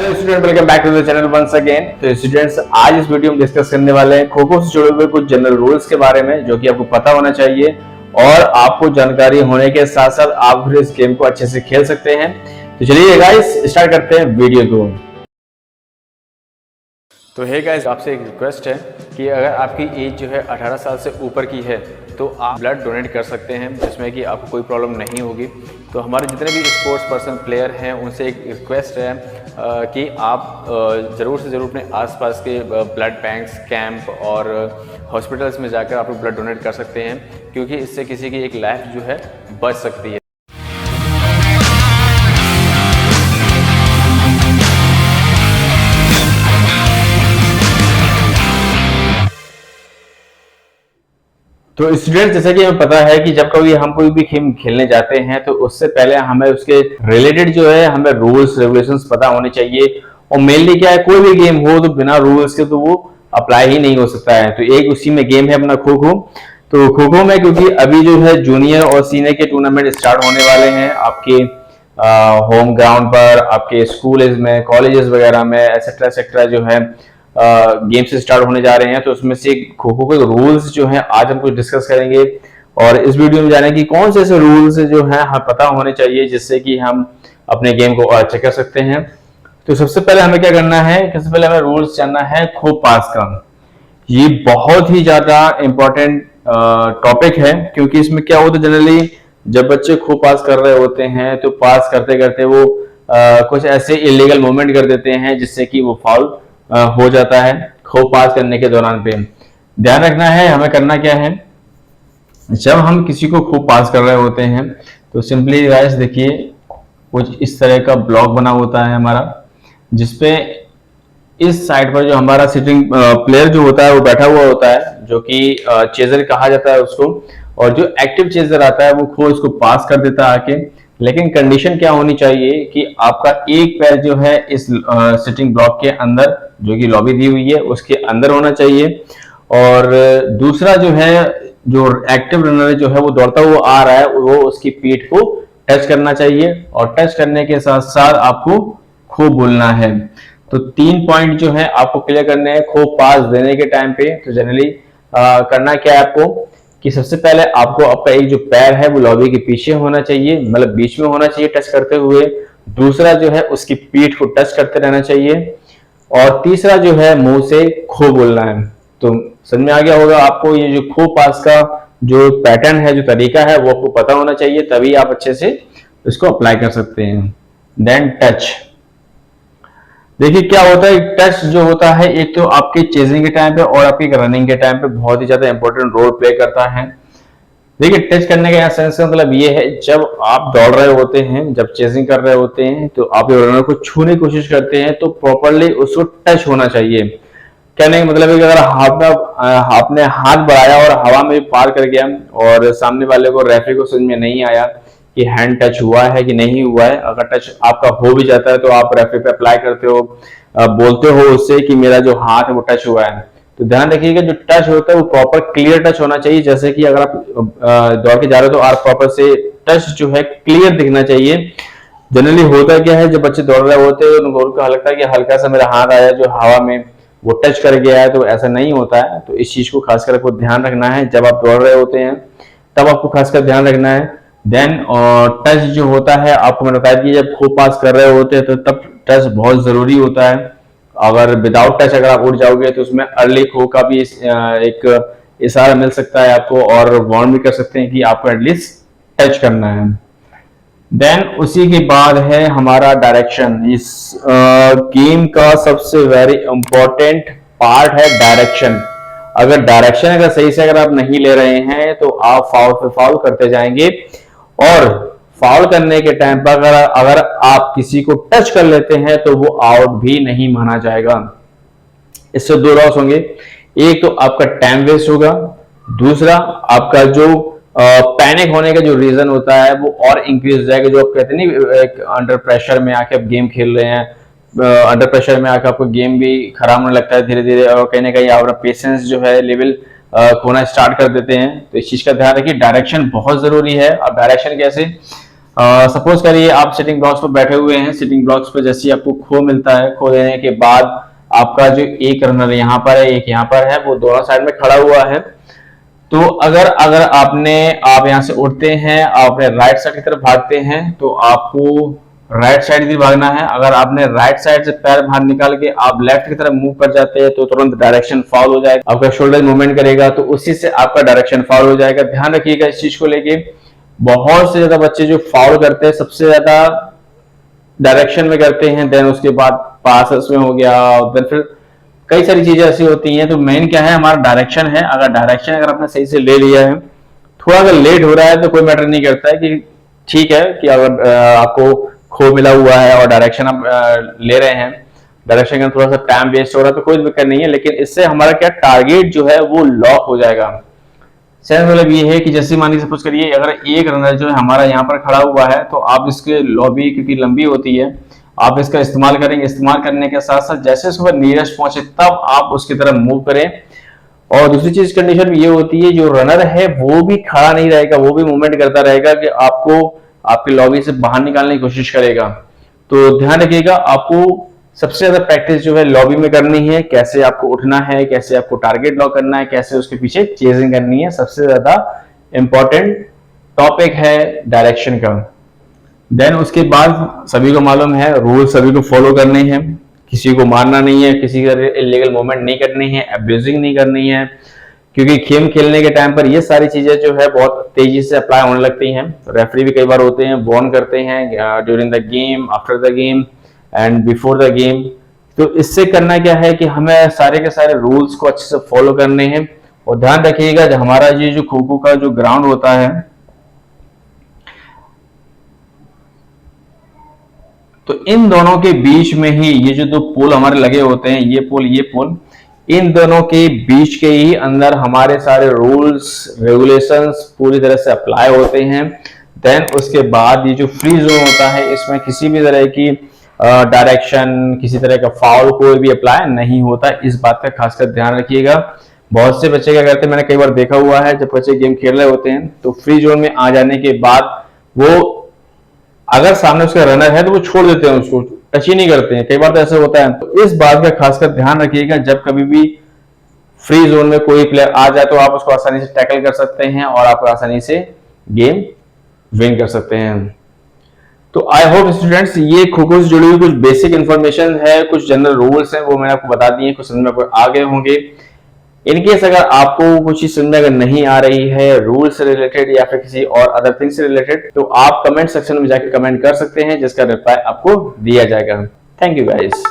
Hello student, welcome back to the channel once again. तो students, आज इस video में डिस्कस करने वाले हैं खो खो से जुड़े हुए कुछ जनरल रूल्स के बारे में, जो कि आपको पता होना चाहिए और आपको जानकारी होने के साथ साथ आप फिर इस गेम को अच्छे से खेल सकते हैं। तो चलिए गाइस, स्टार्ट करते हैं वीडियो को। तो हे गाइस, आपसे एक रिक्वेस्ट है कि अगर आपकी एज जो है 18 साल से ऊपर की है तो आप ब्लड डोनेट कर सकते हैं, जिसमें कि आपको कोई प्रॉब्लम नहीं होगी। तो हमारे जितने भी स्पोर्ट्स पर्सन प्लेयर हैं उनसे एक रिक्वेस्ट है कि आप ज़रूर से ज़रूर अपने आसपास के ब्लड बैंक्स, कैंप और हॉस्पिटल्स में जाकर आप लोग ब्लड डोनेट कर सकते हैं, क्योंकि इससे किसी की एक लाइफ जो है बच सकती है। तो स्टूडेंट, जैसा कि हमें पता है कि जब कभी हम कोई भी गेम खेलने जाते हैं तो उससे पहले हमें उसके रिलेटेड जो है हमें रूल्स रेगुलेशंस पता होने चाहिए। और मेनली क्या है, कोई भी गेम हो तो बिना रूल्स के तो वो अप्लाई ही नहीं हो सकता है। तो एक उसी में गेम है अपना खो खो। तो खो खो में क्योंकि अभी जो है जूनियर और सीनियर के टूर्नामेंट स्टार्ट होने वाले हैं आपके होम ग्राउंड पर, आपके स्कूल में, कॉलेजेस वगैरह में, एक्सेट्रा एक्सेट्रा जो है गेम से स्टार्ट होने जा रहे हैं। तो उसमें से खो खो के रूल्स जो हैं आज हम कुछ डिस्कस करेंगे और इस वीडियो में जाने की कौन से ऐसे रूल्स जो हैं हमें पता होने चाहिए जिससे कि हम अपने गेम को अच्छे कर सकते हैं। तो सबसे पहले हमें क्या करना है, सबसे पहले हमें रूल्स जानना है खो पास का। ये बहुत ही ज्यादा इंपॉर्टेंट टॉपिक है, क्योंकि इसमें क्या होता है, जनरली जब बच्चे खो पास कर रहे होते हैं तो पास करते करते वो कुछ ऐसे इलीगल मूवमेंट कर देते हैं जिससे कि वो फाउल हो जाता है खो पास करने के दौरान पे। ध्यान रखना है हमें करना क्या है, जब हम किसी को खो पास कर रहे होते हैं तो सिंपली गाइस देखिए, कुछ इस तरह का ब्लॉक बना होता है हमारा, जिसपे इस साइड पर जो हमारा सिटिंग प्लेयर जो होता है वो बैठा हुआ होता है, जो कि चेजर कहा जाता है उसको। और जो एक्टिव चेजर आता है वो खो इसको पास कर देता है आके। लेकिन कंडीशन क्या होनी चाहिए कि आपका एक पैर जो है इस सिटिंग ब्लॉक के अंदर, जो कि लॉबी दी हुई है उसके अंदर होना चाहिए, और दूसरा जो है, जो एक्टिव रनर जो है वो दौड़ता हुआ आ रहा है वो उसकी पीठ को टच करना चाहिए, और टच करने के साथ साथ आपको खो बोलना है। तो 3 पॉइंट जो है आपको क्लियर करने हैं खो पास देने के टाइम पे। तो जनरली करना क्या है आपको कि सबसे पहले आपको आपका एक जो पैर है वो लॉबी के पीछे होना चाहिए, मतलब बीच में होना चाहिए टच करते हुए। दूसरा जो है उसकी पीठ को टच करते रहना चाहिए, और तीसरा जो है मुंह से खो बोलना है। तो समझ में आ गया होगा आपको, ये जो खो पास का जो पैटर्न है, जो तरीका है, वो आपको पता होना चाहिए, तभी आप अच्छे से इसको अप्लाई कर सकते हैं। देन टच, देखिए क्या होता है, टच जो होता है एक तो आपके चेजिंग के टाइम पे और आपकी रनिंग के टाइम पे बहुत ही ज्यादा इंपॉर्टेंट रोल प्ले करता है। देखिए टच करने का सेंस का मतलब ये है, जब आप दौड़ रहे होते हैं, जब चेजिंग कर रहे होते हैं तो आप रनर को छूने की कोशिश करते हैं तो प्रॉपरली उसको टच होना चाहिए। कहने का मतलब है कि अगर आपने हाथ बढ़ाया और हवा में पार कर गया और सामने वाले को, रेफरी को समझ में नहीं आया कि हैंड टच हुआ है कि नहीं हुआ है, अगर टच आपका हो भी जाता है तो आप रेफरी पे अप्लाई करते हो, बोलते हो उससे कि मेरा जो हाथ है वो टच हुआ है। तो ध्यान रखिएगा जो टच होता है वो प्रॉपर क्लियर टच होना चाहिए। जैसे कि अगर आप दौड़ के जा रहे हो तो आप प्रॉपर से टच जो है क्लियर दिखना चाहिए। जनरली होता क्या है, जब बच्चे दौड़ रहे होते हैं उनको लगता है कि हल्का सा मेरा हाथ आया जो हवा में वो टच कर गया है, तो ऐसा नहीं होता है। तो इस चीज को खासकर आपको ध्यान रखना है, जब आप दौड़ रहे होते हैं तब आपको खासकर ध्यान रखना है। देन टच जो होता है, आपको मैंने बताया कि जब खो पास कर रहे होते हैं तो तब टच बहुत जरूरी होता है। अगर विदाउट टच अगर आप उड़ जाओगे तो उसमें अर्ली खो का भी एक इशारा मिल सकता है आपको, और वार्न भी कर सकते हैं कि आपको एटलीस्ट टच करना है। देन उसी के बाद है हमारा डायरेक्शन। इस गेम का सबसे वेरी इंपॉर्टेंट पार्ट है डायरेक्शन। अगर डायरेक्शन अगर सही से अगर आप नहीं ले रहे हैं तो आप फाउल पे फाउल करते जाएंगे, और फाउल करने के टाइम पर अगर आप किसी को टच कर लेते हैं तो वो आउट भी नहीं माना जाएगा। इससे 2 लॉस होंगे, एक तो आपका टाइम वेस्ट होगा, दूसरा आपका जो पैनिक होने का जो रीजन होता है वो और इंक्रीज हो जाएगा। जो आप कहते हैं नहीं, एक अंडर प्रेशर में आके आप गेम खेल रहे हैं, अंडर प्रेशर में आकर आपको गेम भी खराब होने लगता है धीरे धीरे, और कहीं ना कहीं आपका पेशेंस जो है लेवल खोना स्टार्ट कर देते हैं। तो इस चीज का ध्यान रखिए, डायरेक्शन बहुत जरूरी है। अब डायरेक्शन कैसे, सपोज करिए आप सिटिंग ब्लॉक्स पर बैठे हुए हैं, सिटिंग ब्लॉक्स पर जैसे ही आपको खो मिलता है, खो देने के बाद आपका जो एक रनर यहाँ पर है, एक यहाँ पर है, वो दोनों साइड में खड़ा हुआ है। तो अगर अगर आप यहाँ से उठते हैं, आप अपने राइट साइड की तरफ भागते हैं, तो आपको राइट साइड की भागना है। अगर आपने राइट साइड से पैर बाहर निकाल के आप लेफ्ट की तरफ मूव कर जाते हैं, तो तुरंत डायरेक्शन फाउल हो जाएगा, आपका शोल्डर मूवमेंट करेगा, तो उसी से आपका डायरेक्शन फाउल हो जाएगा। ध्यान रखिएगा इस चीज को लेके। बहुत से ज्यादा बच्चे जो फाउल करते हैं सबसे ज्यादा डायरेक्शन में करते हैं, देन उसके बाद पासेस में हो गया, देन फिर कई सारी चीजें ऐसी होती हैं। तो मेन क्या है, हमारा डायरेक्शन है। अगर डायरेक्शन अगर आपने सही से ले लिया है, थोड़ा अगर लेट हो रहा है तो कोई मैटर नहीं करता है कि ठीक है कि अगर आपको खो मिला हुआ है और डायरेक्शन आप ले रहे हैं, डायरेक्शन का थोड़ा सा टाइम वेस्ट हो रहा है तो कोई दिक्कत नहीं है, लेकिन इससे हमारा क्या टारगेट जो है वो लॉक हो जाएगा। सेंस मतलब ये है कि जैसे मान लीजिए सपोज करिए अगर एक रनर जो है हमारा यहाँ पर खड़ा हुआ है, तो आप इसके लॉबी क्योंकि लंबी होती है, आप इसका इस्तेमाल करेंगे। इस्तेमाल करने के साथ साथ जैसे उसके नियरेस्ट पहुंचे तब आप उसकी तरफ मूव करें। और दूसरी चीज कंडीशन ये होती है, जो रनर है वो भी खड़ा नहीं रहेगा, वो भी मूवमेंट करता रहेगा कि आपको आपके लॉबी से बाहर निकालने की कोशिश करेगा। तो ध्यान रखिएगा, आपको सबसे ज्यादा प्रैक्टिस जो है लॉबी में करनी है, कैसे आपको उठना है, कैसे आपको टारगेट लॉक करना है, कैसे उसके पीछे चेजिंग करनी है। सबसे ज्यादा इंपॉर्टेंट टॉपिक है डायरेक्शन का। देन उसके बाद सभी को मालूम है रूल सभी को फॉलो करने हैं, किसी को मारना नहीं है, किसी का इलीगल मूवमेंट नहीं करनी है, अब्यूजिंग नहीं करनी है, क्योंकि गेम खेलने के टाइम पर ये सारी चीजें जो है बहुत तेजी से अप्लाई होने लगती हैं। रेफरी भी कई बार होते हैं, वार्न करते हैं during the game, after the game and before the game. तो इससे करना क्या है कि हमें सारे के सारे रूल्स को अच्छे से फॉलो करने हैं। और ध्यान रखिएगा जो हमारा ये जो खो खो का जो ग्राउंड होता है, तो इन दोनों के बीच में ही ये जो दो पोल हमारे लगे होते हैं, ये पोल, इन दोनों के बीच के ही अंदर हमारे सारे रूल्स रेगुलेशंस पूरी तरह से अप्लाई होते हैं। देन उसके बाद ये जो फ्री जोन होता है, इसमें किसी भी तरह की डायरेक्शन, किसी तरह का फाउल कोई भी अप्लाई नहीं होता। इस बात का खासकर ध्यान रखिएगा। बहुत से बच्चे क्या करते हैं, मैंने कई बार देखा हुआ है, जब बच्चे गेम खेल रहे होते हैं तो फ्री जोन में आ जाने के बाद वो अगर सामने उसका रनर है तो वो छोड़ देते हैं, उसको टच ही नहीं करते हैं। कई बार तो ऐसा होता है। तो इस बात का खासकर ध्यान रखिएगा, जब कभी भी फ्री जोन में कोई प्लेयर आ जाए तो आप उसको आसानी से टैकल कर सकते हैं और आप आसानी से गेम विन कर सकते हैं। तो आई होप स्टूडेंट्स ये खो खो से जुड़ी हुई कुछ बेसिक इंफॉर्मेशन है, कुछ जनरल रूल्स हैं वो मैंने आपको बता दिए, कुछ समझ में आपको आ गए होंगे। इनकेस अगर आपको कुछ चीज समझ में अगर नहीं आ रही है रूल से रिलेटेड या फिर किसी और अदर थिंग से रिलेटेड, तो आप कमेंट सेक्शन में जाकर कमेंट कर सकते हैं, जिसका रिप्लाई आपको दिया जाएगा। Thank you guys.